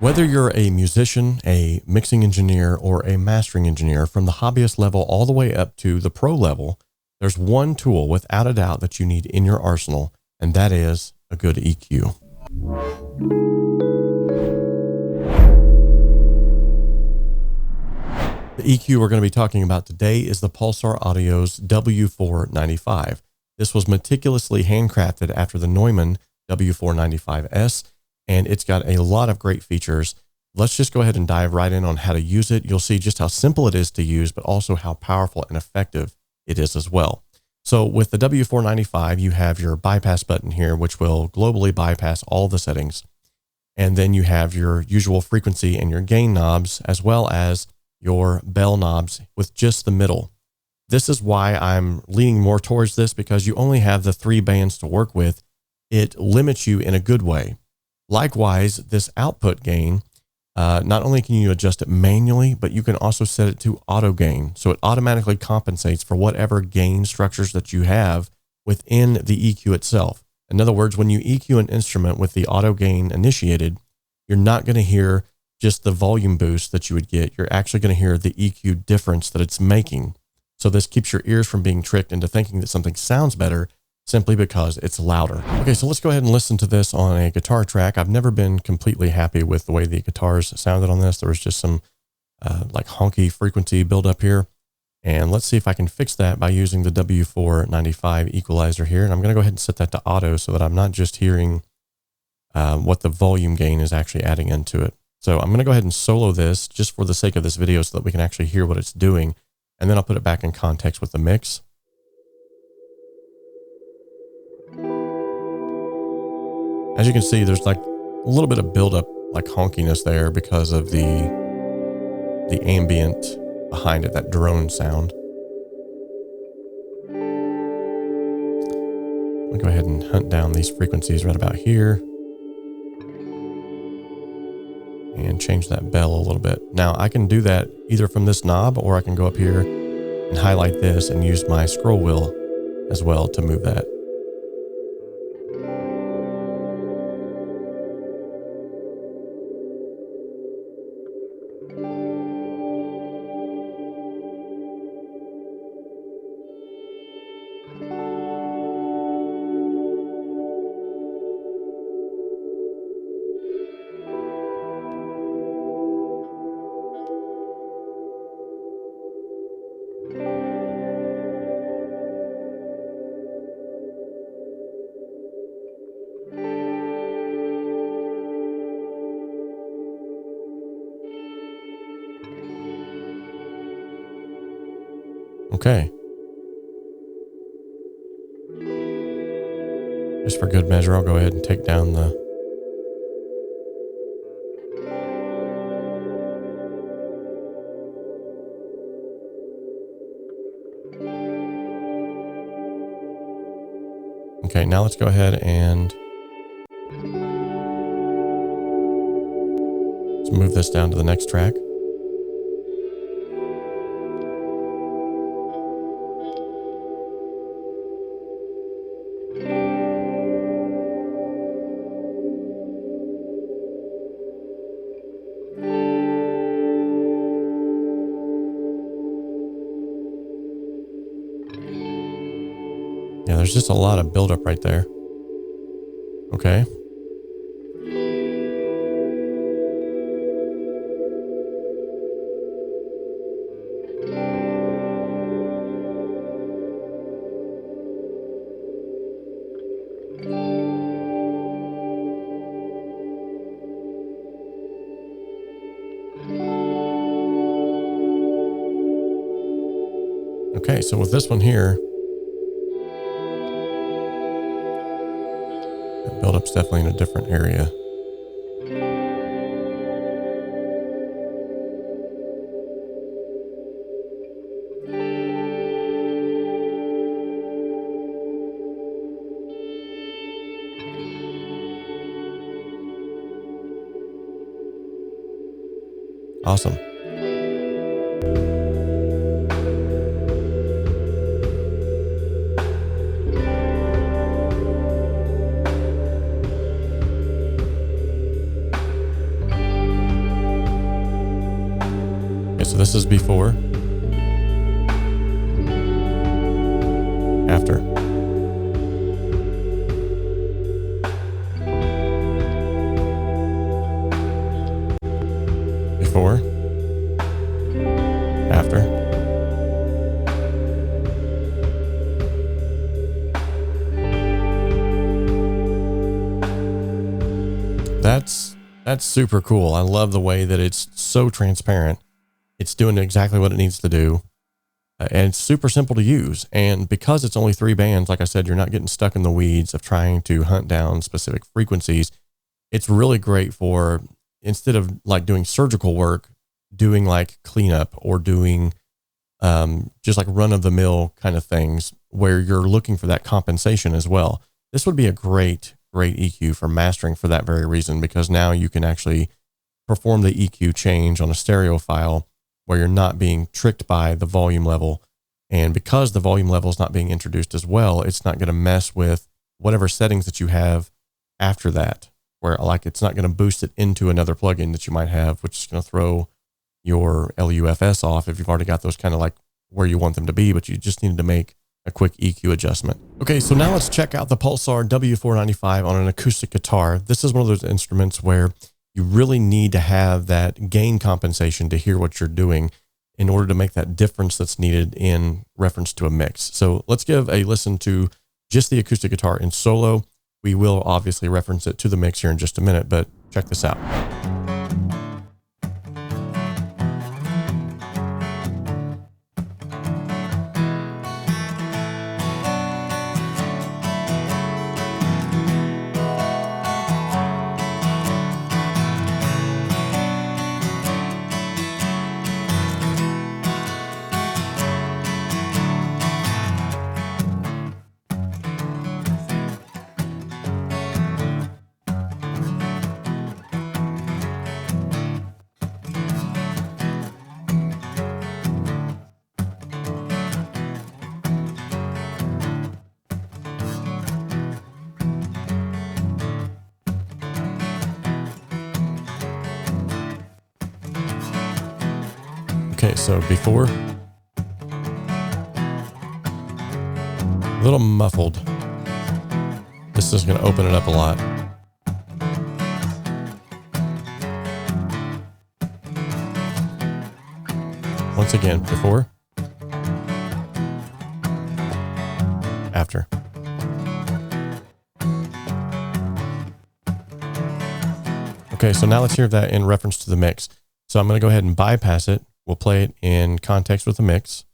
Whether you're a musician, a mixing engineer, or a mastering engineer, from the hobbyist level all the way up to the pro level, there's one tool without a doubt that you need in your arsenal, and that is a good EQ. The EQ we're going to be talking about today is the Pulsar Audio's W495. This was meticulously handcrafted after the Neumann W495's, and it's got a lot of great features. Let's just go ahead and dive right in on how to use it. You'll see just how simple it is to use, but also how powerful and effective it is as well. So with the W495, you have your bypass button here, which will globally bypass all the settings. And then you have your usual frequency and your gain knobs, as well as your bell knobs with just the middle. This is why I'm leaning more towards this, because you only have the 3 bands to work with. It limits you in a good way. Likewise, this output gain, not only can you adjust it manually, but you can also set it to auto gain. So it automatically compensates for whatever gain structures that you have within the EQ itself. In other words, when you EQ an instrument with the auto gain initiated, you're not going to hear just the volume boost that you would get. You're actually going to hear the EQ difference that it's making. So this keeps your ears from being tricked into thinking that something sounds better simply because it's louder. Okay, so let's go ahead and listen to this on a guitar track. I've never been completely happy with the way the guitars sounded on this. There was just some like honky frequency buildup here. And let's see if I can fix that by using the W495 equalizer here. And I'm going to go ahead and set that to auto so that I'm not just hearing what the volume gain is actually adding into it. So I'm going to go ahead and solo this just for the sake of this video so that we can actually hear what it's doing. And then I'll put it back in context with the mix. As you can see, there's like a little bit of buildup, like honkiness there because of the ambient behind it, that drone sound. I'll go ahead and hunt down these frequencies right about here and change that bell a little bit. Now I can do that either from this knob, or I can go up here and highlight this and use my scroll wheel as well to move that. Okay. Just for good measure, I'll go ahead and take down the Okay, now let's go ahead and let's move this down to the next track. Yeah, there's just a lot of buildup right there. Okay. Okay, so with this one here, that buildup's definitely in a different area. Awesome. So this is before, after. Before, after. That's super cool. I love the way that it's so transparent. It's doing exactly what it needs to do. And it's super simple to use. And because it's only 3 bands, like I said, you're not getting stuck in the weeds of trying to hunt down specific frequencies. It's really great for, instead of like doing surgical work, doing like cleanup or doing just like run of the mill kind of things where you're looking for that compensation as well. This would be a great EQ for mastering for that very reason, because now you can actually perform the EQ change on a stereo file where you're not being tricked by the volume level. And because the volume level is not being introduced as well, it's not going to mess with whatever settings that you have after that, where like it's not going to boost it into another plugin that you might have, which is going to throw your LUFS off if you've already got those kind of like where you want them to be, but you just needed to make a quick EQ adjustment. Okay, so now let's check out the Pulsar W495 on an acoustic guitar. This is one of those instruments where you really need to have that gain compensation to hear what you're doing in order to make that difference that's needed in reference to a mix. So let's give a listen to just the acoustic guitar in solo. We will obviously reference it to the mix here in just a minute, but check this out. Okay, so before, a little muffled. This is going to open it up a lot. Once again, before, after. Okay, so now let's hear that in reference to the mix. So I'm going to go ahead and bypass it. We'll play it in context with the mix.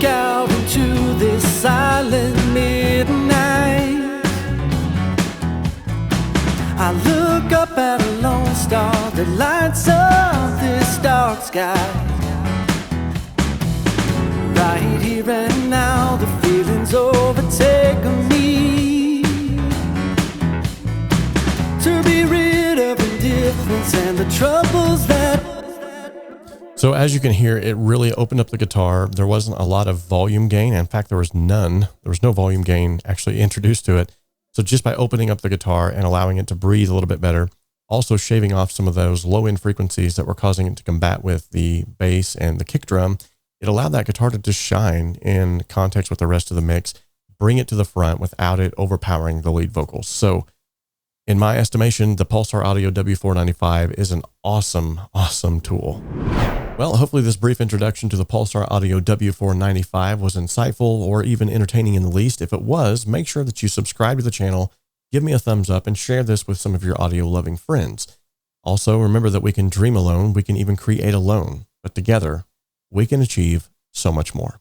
Out into this silent midnight, I look up at a lone star that lights up this dark sky. Right here and now, the feeling's overtaken me. To be rid of indifference and the troubles that. So as you can hear, it really opened up the guitar. There wasn't a lot of volume gain. In fact, there was none. There was no volume gain actually introduced to it. So just by opening up the guitar and allowing it to breathe a little bit better, also shaving off some of those low end frequencies that were causing it to combat with the bass and the kick drum, it allowed that guitar to just shine in context with the rest of the mix, bring it to the front without it overpowering the lead vocals. So in my estimation, the Pulsar Audio W495 is an awesome, awesome tool. Well, hopefully this brief introduction to the Pulsar Audio W495 was insightful or even entertaining in the least. If it was, make sure that you subscribe to the channel, give me a thumbs up, and share this with some of your audio-loving friends. Also, remember that we can dream alone, we can even create alone, but together, we can achieve so much more.